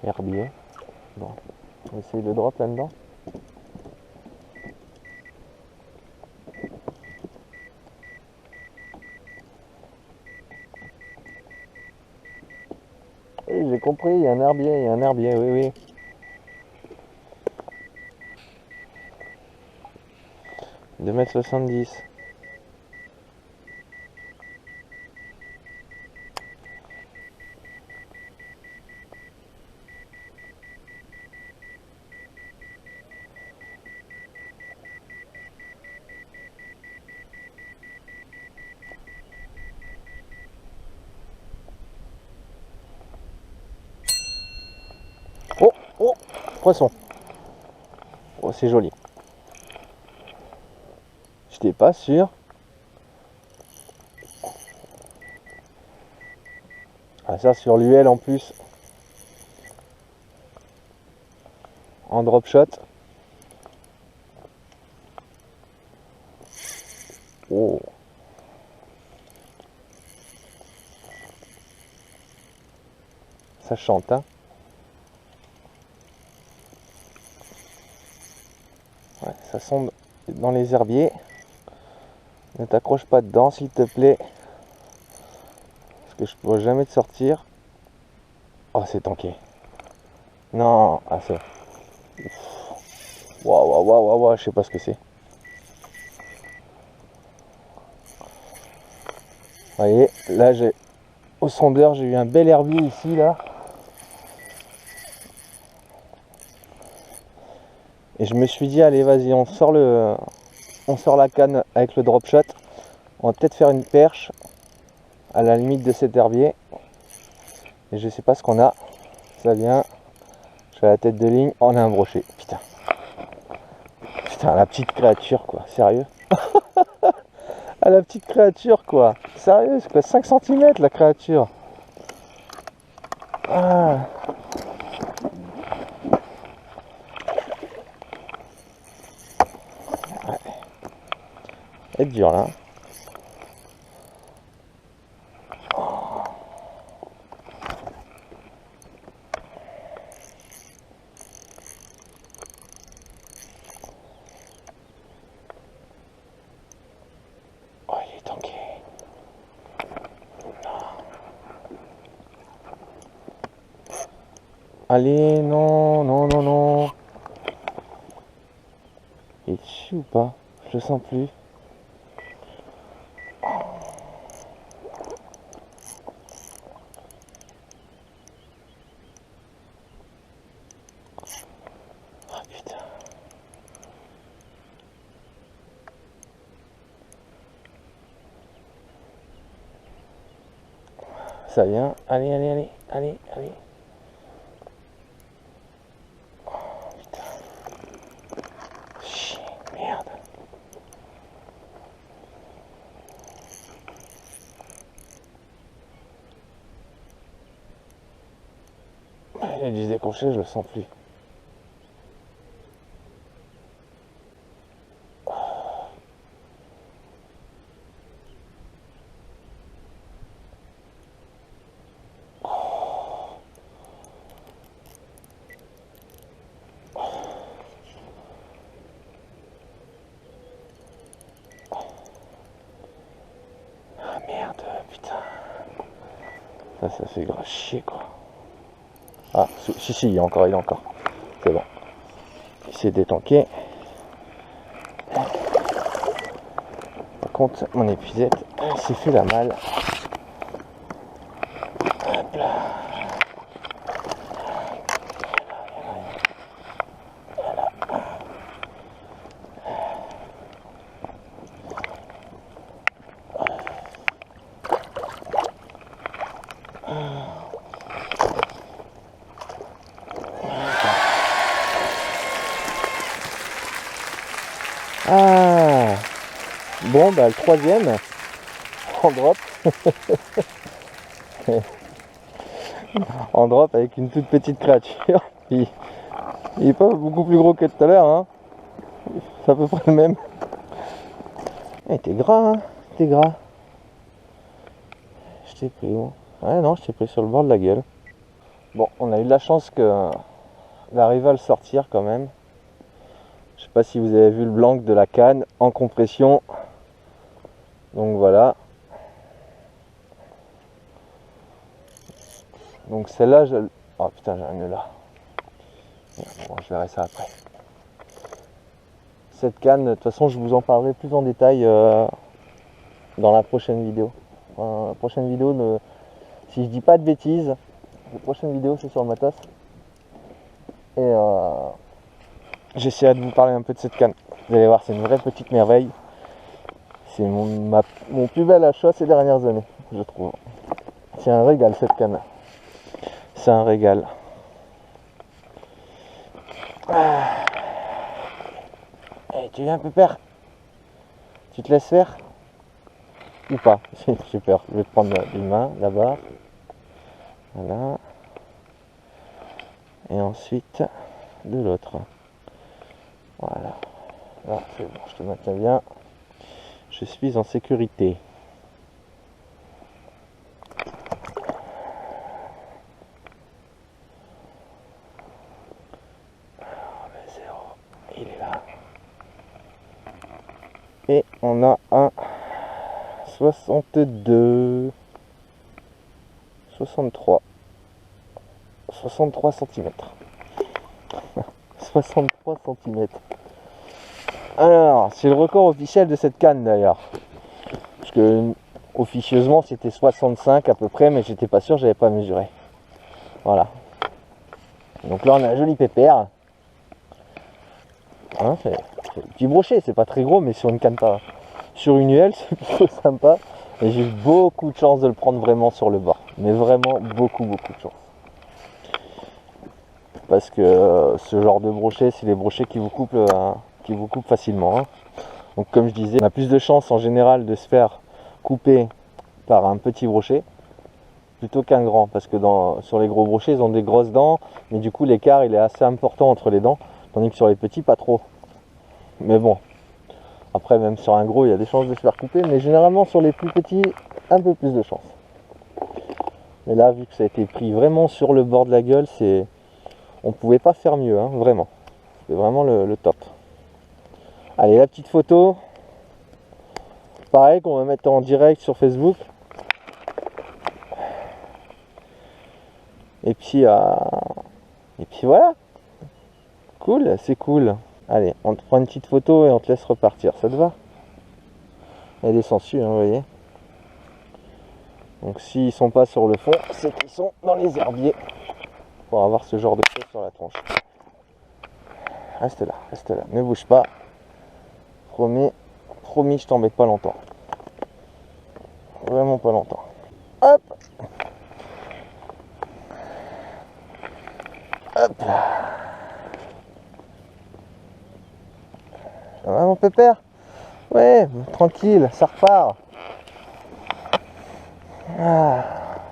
herbier. Bon, on essaye le drop là-dedans. Oui, j'ai compris, il y a un herbier, oui, oui. Deux mètres 70. Oh, oh, poisson. Oh, c'est joli. J'étais pas sûr. Ah, ça sur l'UL en plus. En drop shot. Oh. Ça chante, hein. Ouais, ça sonde dans les herbiers. Ne t'accroche pas dedans, s'il te plaît. Parce que je pourrais jamais te sortir. Oh, c'est tanké. Non, ah c'est... Waouh, waouh, waouh, waouh, waouh, je sais pas ce que c'est. Vous voyez, là j'ai... Au sondeur, j'ai eu un bel herbier ici, là. Et je me suis dit, allez, vas-y, on sort la canne avec le drop shot. On va peut-être faire une perche à la limite de cet herbier. Et je sais pas ce qu'on a. Ça vient. Je fais la tête de ligne. Oh, on a un brochet. Putain. Putain, la petite créature, quoi. Sérieux. Ah, la petite créature, quoi. Sérieux, c'est quoi, 5 cm la créature. Ah. Ouais. Elle est dure, là. Oh, il est tanké. Allez, non, non, non, non. Il est dessus ou pas? Je le sens plus. Oh putain. Ça vient. Allez, allez, allez, allez, allez. Oh putain. Chut, merde. Il a dû se décrocher, je le sens plus. Ah merde, putain. Ça fait grave chier, quoi. Ah, si, il est encore. C'est bon. Il s'est détanké. Par contre, mon épuisette, elle s'est fait la malle. Hop là. Ah. Bon, bah le troisième en drop. En drop avec une toute petite créature. Il est pas beaucoup plus gros que tout à l'heure, hein. C'est à peu près le même. Eh, t'es gras, hein. T'es gras. Je t'ai pris où? Ouais, non, je t'ai pris sur le bord de la gueule. Bon, on a eu de la chance que d'arriver à le sortir quand même. Je sais pas si vous avez vu le blanc de la canne en compression. Donc voilà. Donc celle-là, je... Oh putain, j'ai un nœud là. Bon, je verrai ça après. Cette canne, de toute façon, je vous en parlerai plus en détail dans la prochaine vidéo. La prochaine vidéo, si je dis pas de bêtises, la prochaine vidéo c'est sur le matos. Et j'essaierai de vous parler un peu de cette canne. Vous allez voir, c'est une vraie petite merveille. C'est mon plus bel achat ces dernières années, je trouve. C'est un régal cette canne. C'est un régal. Hey, tu viens, pépère? Tu te laisses faire? Ou pas? J'ai peur. Je vais te prendre une main là-bas. Voilà. Et ensuite de l'autre. Voilà. Là, c'est bon, je te maintiens bien. Je suis en sécurité. Il est là. Et on a un 62, 63 cm. 63 cm. Alors, c'est le record officiel de cette canne d'ailleurs. Parce que officieusement c'était 65 à peu près, mais j'étais pas sûr, j'avais pas mesuré. Voilà. Donc là on a un joli pépère. Hein, c'est petit brochet, c'est pas très gros, mais sur une canne pas. Sur une UL, c'est plutôt sympa. Et j'ai eu beaucoup de chance de le prendre vraiment sur le bord. Mais vraiment beaucoup de chance. Parce que ce genre de brochet, c'est les brochets qui vous coupent facilement. Hein. Donc comme je disais, on a plus de chance en général de se faire couper par un petit brochet plutôt qu'un grand. Parce que sur les gros brochets, ils ont des grosses dents. Mais du coup, l'écart, il est assez important entre les dents. Tandis que sur les petits, pas trop. Mais bon. Après, même sur un gros, il y a des chances de se faire couper. Mais généralement, sur les plus petits, un peu plus de chance. Mais là, vu que ça a été pris vraiment sur le bord de la gueule, on pouvait pas faire mieux, hein, vraiment. C'est vraiment le top. Allez, la petite photo. Pareil, qu'on va mettre en direct sur Facebook. Et puis voilà. Cool, c'est cool. Allez, on te prend une petite photo et on te laisse repartir. Ça te va? Elle est sensu, hein, vous voyez. Donc s'ils sont pas sur le fond, c'est qu'ils sont dans les herbiers. Pour avoir ce genre de choses sur la tronche. Reste là, ne bouge pas. Promis, je t'embête pas longtemps. Vraiment pas longtemps. Hop. Hop. Ça va mon pépère? Ouais, tranquille, ça repart. Ah.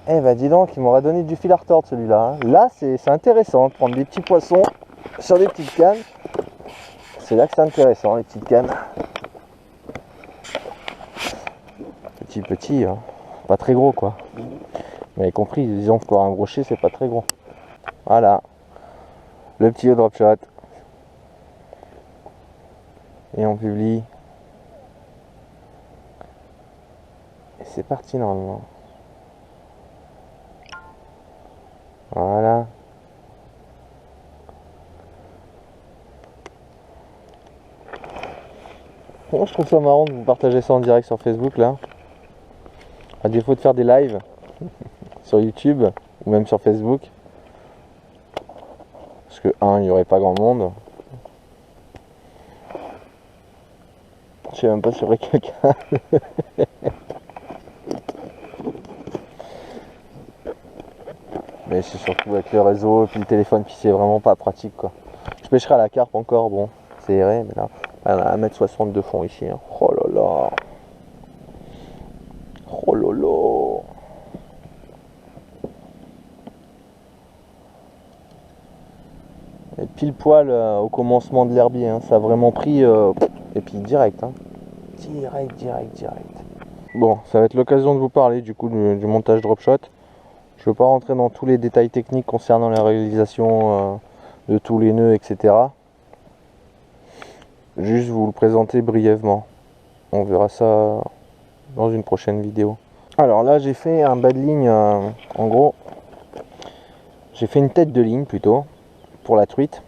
Eh bah dis donc, il m'aurait donné du fil à retordre celui-là. Hein. Là, c'est intéressant de prendre des petits poissons sur des petites cannes. C'est là que c'est intéressant, les petites cannes. Petit, hein. Pas très gros quoi. Vous avez compris, disons que un brochet, c'est pas très gros. Voilà. Le petit drop shot. Et on publie. Et c'est parti normalement. Voilà. Bon, je trouve ça marrant de vous partager ça en direct sur Facebook là. À défaut de faire des lives sur YouTube ou même sur Facebook. Parce que il n'y aurait pas grand monde. Je sais même pas si y aurait quelqu'un. Mais c'est surtout avec le réseau et puis le téléphone, puis c'est vraiment pas pratique quoi. Je pêcherai à la carpe encore, bon, c'est erré, mais là, on a 1,60 m de fond ici. Hein. Oh là là. Oh là là. Et pile poil au commencement de l'herbier, hein. Ça a vraiment pris, et puis direct, hein. Direct. Bon, ça va être l'occasion de vous parler du coup du montage drop shot. Je ne veux pas rentrer dans tous les détails techniques concernant la réalisation de tous les nœuds, etc. Juste vous le présenter brièvement. On verra ça dans une prochaine vidéo. Alors là j'ai fait un bas de ligne, en gros, j'ai fait une tête de ligne plutôt, pour la truite.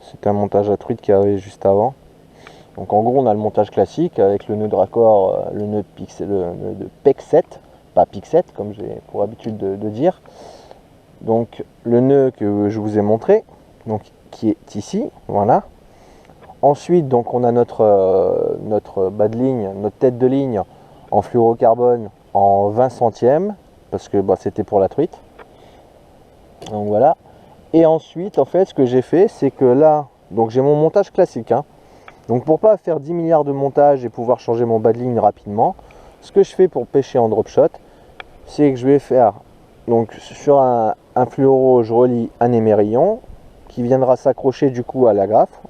C'était un montage à truite qu'il y avait juste avant. Donc en gros on a le montage classique avec le nœud de raccord, le nœud de PEC 7, pas PIC 7 comme j'ai pour habitude de dire. Donc le nœud que je vous ai montré, donc qui est ici, voilà. Ensuite donc on a notre bas de ligne, notre tête de ligne en fluorocarbone en 20 centièmes, parce que bah, c'était pour la truite. Donc voilà. Et ensuite en fait ce que j'ai fait c'est que là, donc j'ai mon montage classique, hein. Donc pour pas faire 10 milliards de montage et pouvoir changer mon bas de ligne rapidement, ce que je fais pour pêcher en drop shot, c'est que je vais faire, donc sur un fluoro, je relie un émerillon qui viendra s'accrocher du coup à l'agrafe.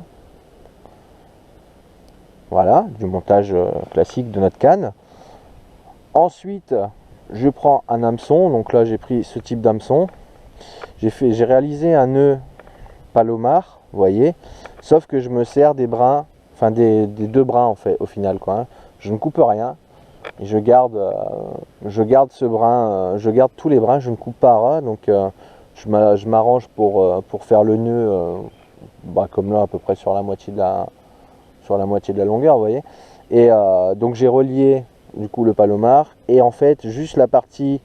Voilà, du montage classique de notre canne. Ensuite, je prends un hameçon, donc là j'ai pris ce type d'hameçon. J'ai réalisé un nœud palomar, vous voyez, sauf que je me sers des brins, enfin des deux brins en fait au final quoi, hein. Je ne coupe rien et je garde ce brin, je garde tous les brins, je ne coupe pas à ras, donc je m'arrange pour faire le nœud bah, comme là à peu près sur la moitié de la longueur, vous voyez. Et donc j'ai relié du coup le palomar et en fait juste la partie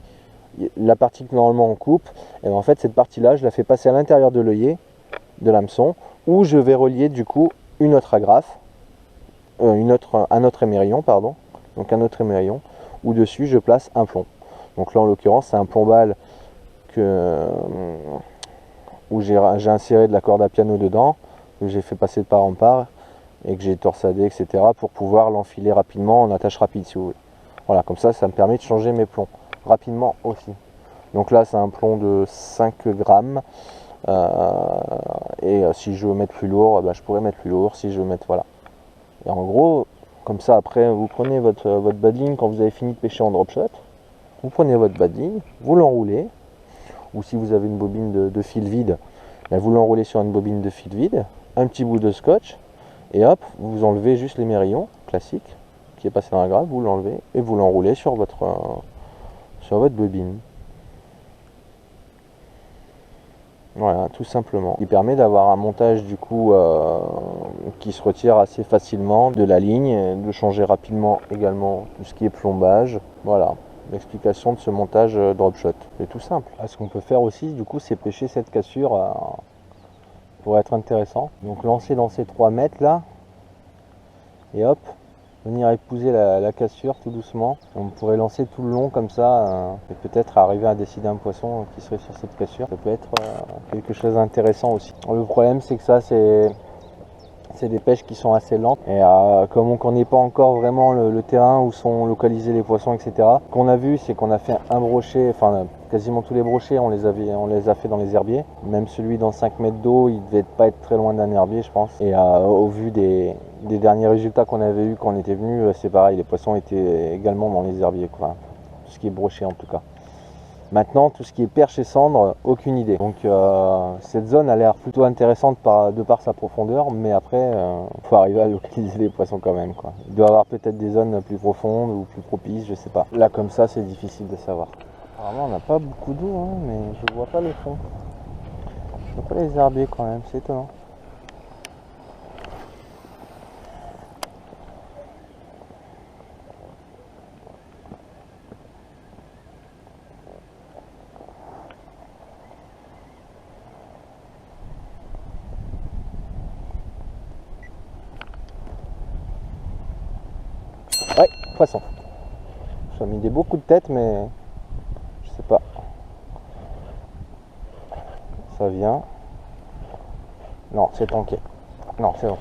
que normalement on coupe, et en fait cette partie là je la fais passer à l'intérieur de l'œillet de l'hameçon où je vais relier du coup une autre agrafe, un autre émerillon pardon, donc un autre émerillon où dessus je place un plomb. Donc là en l'occurrence c'est un plombal où j'ai inséré de la corde à piano dedans, que j'ai fait passer de part en part et que j'ai torsadé etc pour pouvoir l'enfiler rapidement en attache rapide si vous voulez. Voilà, comme ça me permet de changer mes plombs rapidement aussi. Donc là c'est un plomb de 5 grammes et si je veux mettre plus lourd, je pourrais mettre plus lourd si je veux mettre, voilà. Et en gros comme ça après vous prenez votre bas de ligne quand vous avez fini de pêcher en drop shot, vous prenez votre bas de ligne, vous l'enroulez, ou si vous avez une bobine de fil vide, vous l'enroulez sur une bobine de fil vide, un petit bout de scotch et hop vous enlevez juste l'émerillon classique qui est passé dans la grappe, vous l'enlevez et vous l'enroulez sur votre bobine. Voilà, tout simplement. Qui permet d'avoir un montage du coup qui se retire assez facilement de la ligne, de changer rapidement également tout ce qui est plombage. Voilà, l'explication de ce montage drop shot. C'est tout simple. Ce qu'on peut faire aussi du coup c'est pêcher cette cassure pour être intéressant. Donc lancer dans ces 3 mètres là et hop, venir épouser la cassure tout doucement. On pourrait lancer tout le long comme ça et peut-être arriver à décider un poisson qui serait sur cette cassure. Ça peut être quelque chose d'intéressant aussi. Le problème c'est que ça c'est des pêches qui sont assez lentes et comme on ne connaît pas encore vraiment le terrain où sont localisés les poissons etc. Ce qu'on a vu c'est qu'on a fait un brochet, enfin quasiment tous les brochets on les a fait dans les herbiers. Même celui dans 5 mètres d'eau il devait pas être très loin d'un herbier je pense. Et au vu des derniers résultats qu'on avait eu quand on était venu, c'est pareil, les poissons étaient également dans les herbiers, enfin, tout ce qui est broché en tout cas. Maintenant tout ce qui est perche et cendre, aucune idée. Donc cette zone a l'air plutôt intéressante de par sa profondeur, mais après il faut arriver à localiser les poissons quand même quoi. Il doit y avoir peut-être des zones plus profondes ou plus propices, je sais pas. Là comme ça c'est difficile de savoir. Apparemment on n'a pas beaucoup d'eau hein, mais je vois pas le fond. Je vois pas les herbiers quand même, c'est étonnant. Ouais, poisson. J'ai mis beaucoup de têtes, mais je sais pas. Ça vient. Non, c'est tanké. Non, c'est bon.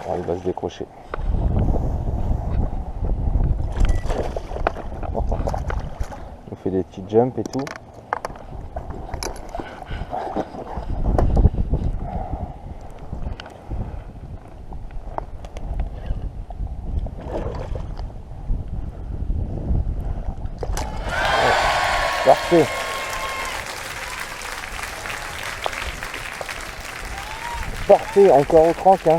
Bon, il va se décrocher. On fait des petits jumps et tout. Parfait. Parfait, encore au crank. Hein.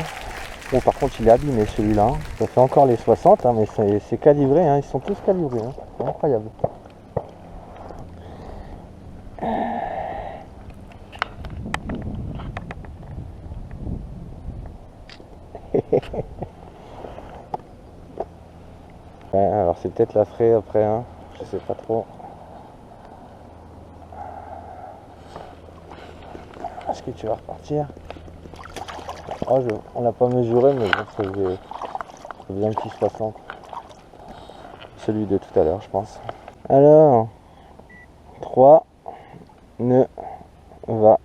Bon, par contre, il est abîmé celui-là. Hein. Ça fait encore les 60, hein, mais c'est calibré. Hein. Ils sont tous calibrés. Hein. C'est incroyable. Ouais, alors c'est peut-être la fraie après. Hein. Je sais pas trop. Est-ce que tu vas repartir? Oh, on l'a pas mesuré, mais bon, ça faisait un petit 60. Celui de tout à l'heure, je pense. Alors, 3 ne va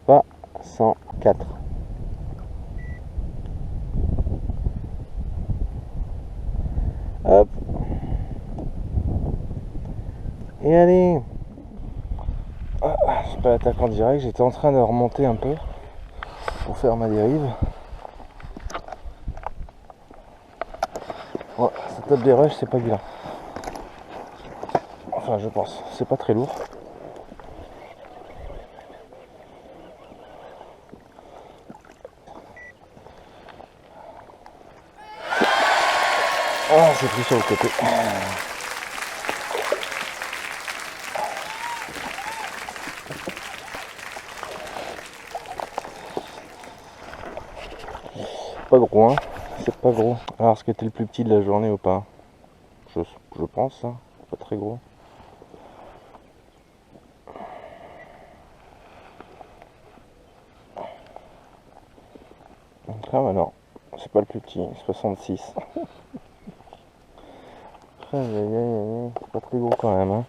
pas sans 4. Hop. Et allez. Ah, c'est pas l'attaque en direct, j'étais en train de remonter un peu pour faire ma dérive. Ouais, ça tape des rushs, c'est pas vilain. Enfin, je pense, c'est pas très lourd. Ah, c'est pris sur le côté. Pas gros, hein. C'est pas gros. Alors, ce qui était le plus petit de la journée ou pas? Je pense, hein. Pas très gros. Ah, bah non. C'est pas le plus petit, 66. C'est pas très gros quand même, hein.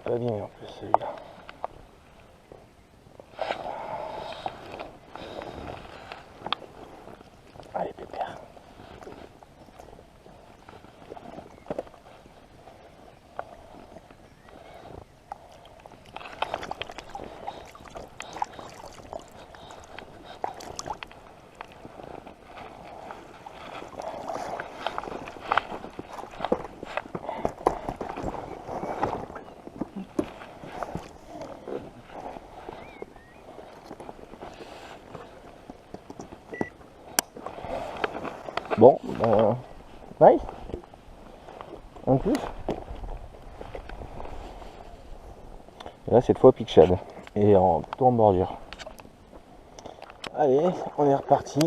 Pas bien en plus celui-là. Allez, pépère. Bon, nice. Un plus. Et là, cette fois, pique shad. Et plutôt en bordure. Allez, on est reparti.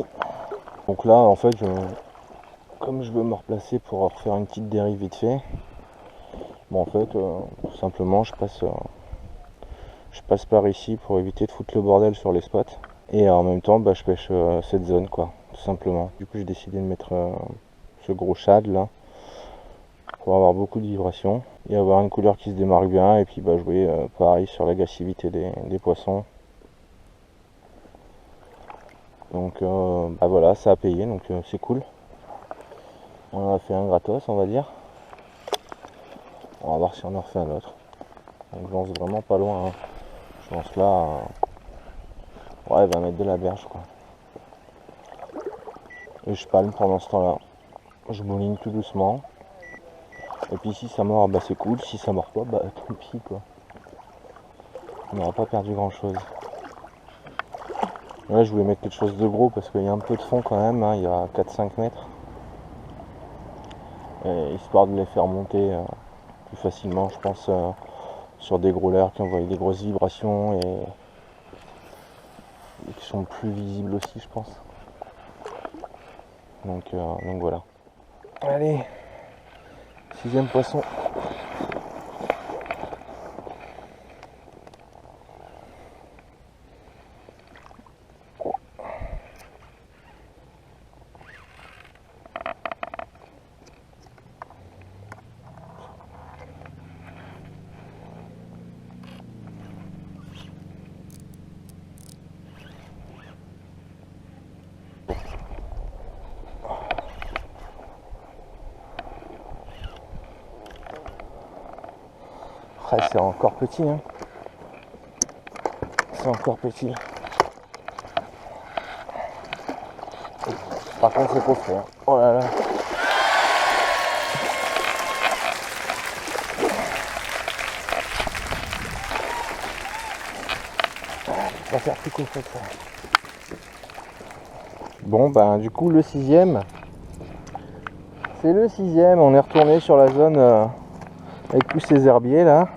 Donc là, en fait, comme je veux me replacer pour refaire une petite dérive vite fait, bon, en fait, tout simplement, je passe par ici pour éviter de foutre le bordel sur les spots. Et en même temps, je pêche cette zone, quoi, tout simplement. Du coup, j'ai décidé de mettre ce gros shad là pour avoir beaucoup de vibrations et avoir une couleur qui se démarque bien, et puis jouer pareil sur l'agressivité des poissons. Donc voilà, ça a payé, donc c'est cool. On en a fait un gratos, on va dire. On va voir si on en refait un autre. Donc je lance vraiment pas loin, hein. Je lance là ouais, 20 mètres de la berge, quoi. Et je palme pendant ce temps là. Je mouline tout doucement. Et puis si ça mord, c'est cool. Si ça mord pas, tant pis, quoi. On n'aura pas perdu grand chose. Là, je voulais mettre quelque chose de gros parce qu'il y a un peu de fond quand même, hein. Il y a 4-5 mètres. Et histoire de les faire monter plus facilement, je pense, sur des gros leurres qui envoient des grosses vibrations et qui sont plus visibles aussi, je pense. Donc voilà. Allez, 6e poisson. C'est encore petit, hein. C'est encore petit. Par contre, c'est coffré, hein. Oh là là. On va faire plus costaud que ça. Bon ben du coup le 6e. C'est le 6e, on est retourné sur la zone avec tous ces herbiers là.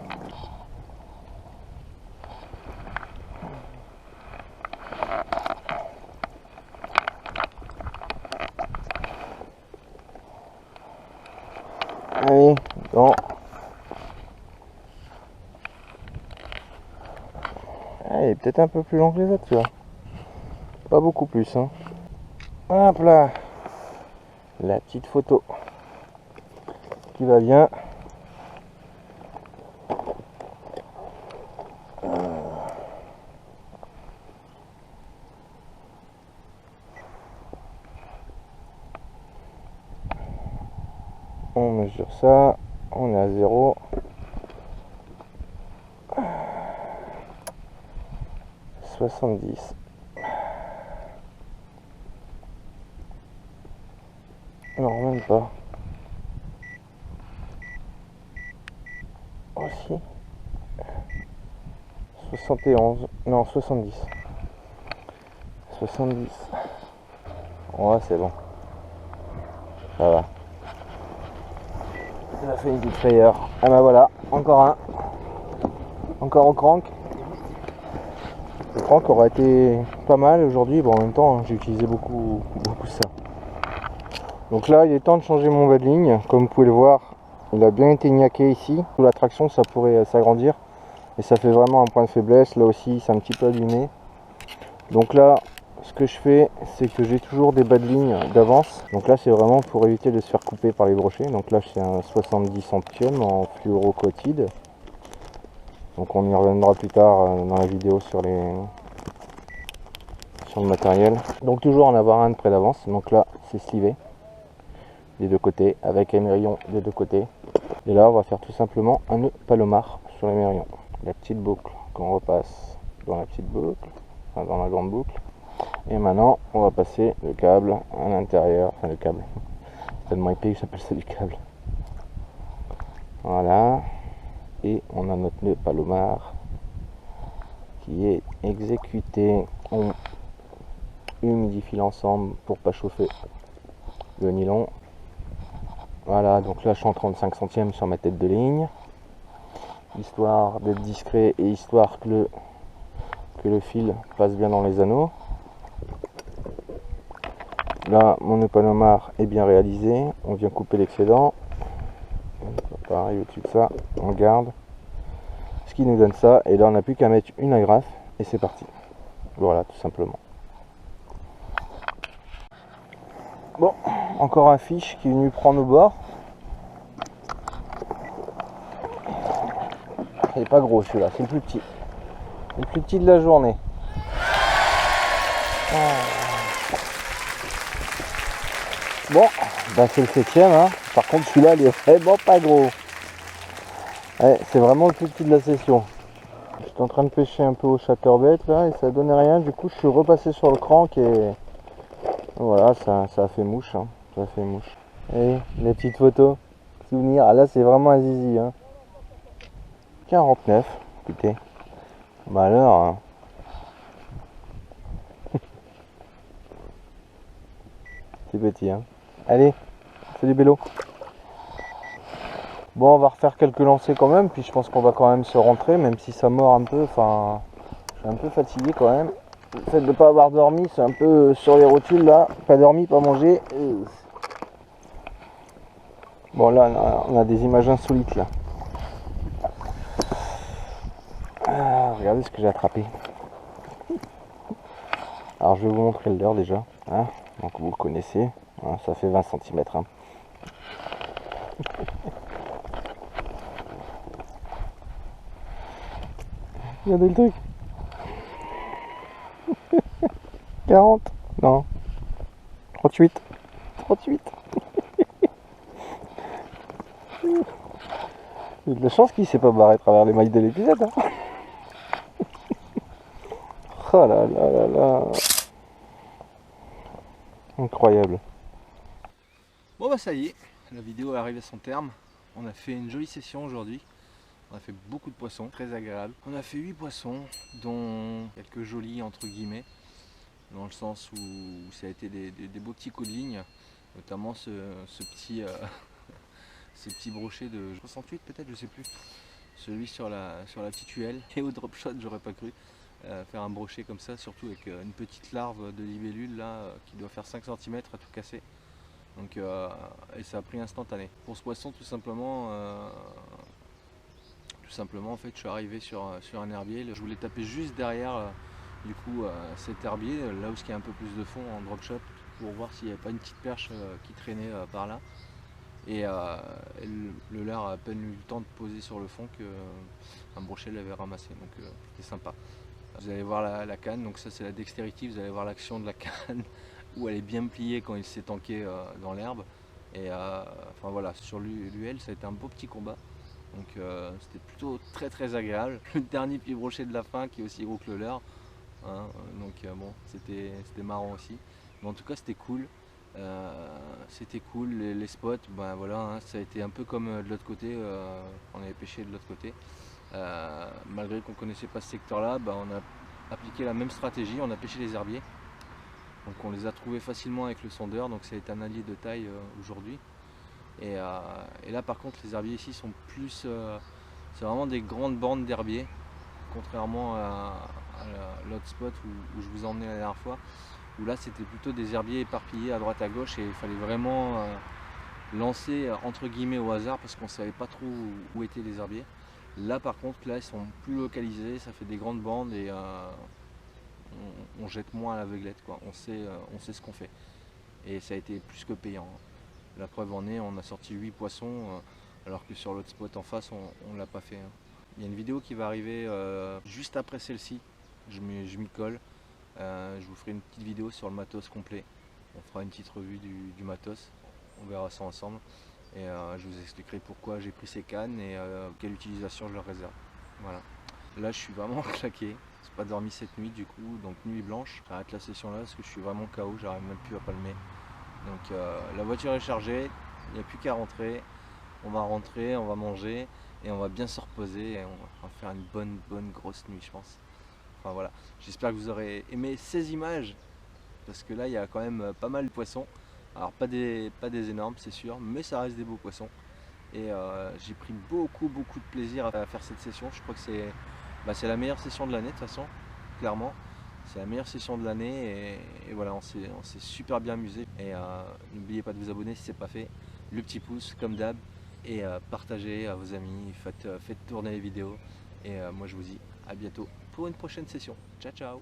Allez, bon. Ah, il est peut-être un peu plus long que les autres, tu vois. Pas beaucoup plus, hein. Hop là. La petite photo qui va bien. On mesure ça. On est à 0. « 70. Non, même pas. Aussi. 71. Non, 70. 70. Ouais, c'est bon. Ça va. Ça a fait une petite frayeur. Ah bah voilà, encore un. Encore au crank. Le crank aurait été pas mal aujourd'hui. Bon, en même temps, j'ai utilisé beaucoup ça. Donc là, il est temps de changer mon bas de ligne. Comme vous pouvez le voir, il a bien été niaqué ici. Sous la traction, ça pourrait s'agrandir. Et ça fait vraiment un point de faiblesse. Là aussi, c'est un petit peu abîmé. Donc là, ce que je fais, c'est que j'ai toujours des bas de ligne d'avance. Donc là, c'est vraiment pour éviter de se faire couper par les brochets. Donc là, c'est un 70 centième en fluorocoatide. Donc on y reviendra plus tard dans la vidéo sur le matériel. Donc toujours en avoir un de près d'avance. Donc là, c'est slivé des deux côtés avec émerillon des deux côtés. Et là, on va faire tout simplement un nœud palomar sur l'émerillon. La petite boucle qu'on repasse dans la petite boucle, enfin dans la grande boucle. Et maintenant, on va passer le câble à l'intérieur. Enfin, le câble, c'est tellement épais que j'appelle ça du câble. Voilà. Et on a notre nœud palomar qui est exécuté. On humidifie l'ensemble pour pas chauffer le nylon. Voilà, donc là je suis en 35 centièmes sur ma tête de ligne, histoire d'être discret et histoire que le fil passe bien dans les anneaux. Là mon nœud palomar est bien réalisé, on vient couper l'excédent. Pareil au-dessus de ça, on garde. Ce qui nous donne ça, et là on n'a plus qu'à mettre une agrafe et c'est parti. Voilà, tout simplement. Bon, encore un fiche qui est venu prendre au bord. Il n'est pas gros celui-là, c'est le plus petit. Le plus petit de la journée. Bon, bah c'est le 7ème. Hein. Par contre celui-là il est vraiment pas gros. Ouais, c'est vraiment le plus petit de la session. J'étais en train de pêcher un peu au chatterbait là et ça donnait rien. Du coup je suis repassé sur le crank et voilà, ça a fait mouche. Hein. Ça a fait mouche. Et les petites photos, souvenirs. Ah là c'est vraiment un zizi. Hein. 49, écoutez. Bah alors. Hein. C'est petit. Hein. Allez, salut Bélo. Bon, on va refaire quelques lancers quand même, puis je pense qu'on va quand même se rentrer, même si ça mord un peu. Enfin, je suis un peu fatigué quand même. Le fait de ne pas avoir dormi, c'est un peu sur les rotules là. Pas dormi, pas mangé. Bon, là, on a des images insolites là. Ah, regardez ce que j'ai attrapé. Alors, je vais vous montrer le leurre déjà. Hein. Donc, vous le connaissez. Hein, ça fait 20 cm. Hein. Regardez le truc. 40. Non. 38. 38. Il y a de la chance qu'il ne s'est pas barré à travers les mailles de l'épisode. Hein. Oh là là là là. Incroyable. Bon bah ça y est, la vidéo est arrivée à son terme. On a fait une jolie session aujourd'hui. On a fait beaucoup de poissons, très agréable. On a fait 8 poissons, dont quelques jolis entre guillemets, dans le sens où ça a été des beaux petits coups de ligne, notamment ce petit, ces petits brochets de 68 peut-être, je sais plus. Celui sur la petite huelle. Et au drop shot, j'aurais pas cru faire un brochet comme ça, surtout avec une petite larve de libellule là, qui doit faire 5 cm à tout casser. Donc, et ça a pris instantané. Pour ce poisson, tout simplement en fait, je suis arrivé sur un herbier. Je voulais taper juste derrière du coup cet herbier, là où il y a un peu plus de fond en drop shot, pour voir s'il n'y avait pas une petite perche qui traînait par là. Et le leurre a à peine eu le temps de poser sur le fond qu'un brochet l'avait ramassé. Donc c'était sympa. Vous allez voir la canne, donc ça c'est la dextérity, vous allez voir l'action de la canne où elle est bien pliée quand il s'est tanké dans l'herbe. Et enfin voilà, sur l'UL ça a été un beau petit combat. Donc c'était plutôt très agréable. Le dernier pied brochet de la fin qui est aussi gros que le leurre. Hein, donc bon, c'était marrant aussi. Mais en tout cas c'était cool. C'était cool, les spots, ben voilà, hein, ça a été un peu comme de l'autre côté, on avait pêché de l'autre côté. Malgré qu'on ne connaissait pas ce secteur-là, ben, on a appliqué la même stratégie, on a pêché les herbiers. Donc on les a trouvés facilement avec le sondeur, donc ça a été un allié de taille aujourd'hui. Et là par contre les herbiers ici sont plus, c'est vraiment des grandes bandes d'herbiers, contrairement à l'autre spot où je vous ai emmené la dernière fois, où là c'était plutôt des herbiers éparpillés à droite à gauche et il fallait vraiment lancer entre guillemets au hasard parce qu'on ne savait pas trop où étaient les herbiers. Là par contre là ils sont plus localisés, ça fait des grandes bandes et on jette moins à l'aveuglette, quoi. On sait ce qu'on fait. Et ça a été plus que payant. La preuve en est, on a sorti 8 poissons alors que sur l'autre spot en face on ne l'a pas fait. Hein. Il y a une vidéo qui va arriver juste après celle-ci, je m'y colle. Je vous ferai une petite vidéo sur le matos complet. On fera une petite revue du matos. On verra ça ensemble. Et je vous expliquerai pourquoi j'ai pris ces cannes et quelle utilisation je leur réserve. Voilà. Là je suis vraiment claqué. J'ai pas dormi cette nuit du coup, donc nuit blanche. J'arrête la session là parce que je suis vraiment KO, j'arrive même plus à palmer. Donc la voiture est chargée, il n'y a plus qu'à rentrer. On va rentrer, on va manger et on va bien se reposer et on va faire une bonne grosse nuit je pense. Enfin voilà, j'espère que vous aurez aimé ces images parce que là il y a quand même pas mal de poissons. Alors pas des énormes c'est sûr, mais ça reste des beaux poissons. Et j'ai pris beaucoup de plaisir à faire cette session. Je crois que c'est la meilleure session de l'année de toute façon, clairement. C'est la meilleure session de l'année et voilà, on s'est super bien amusé. Et n'oubliez pas de vous abonner si ce n'est pas fait. Le petit pouce comme d'hab et partagez à vos amis, faites tourner les vidéos. Et moi je vous dis à bientôt pour une prochaine session. Ciao ciao.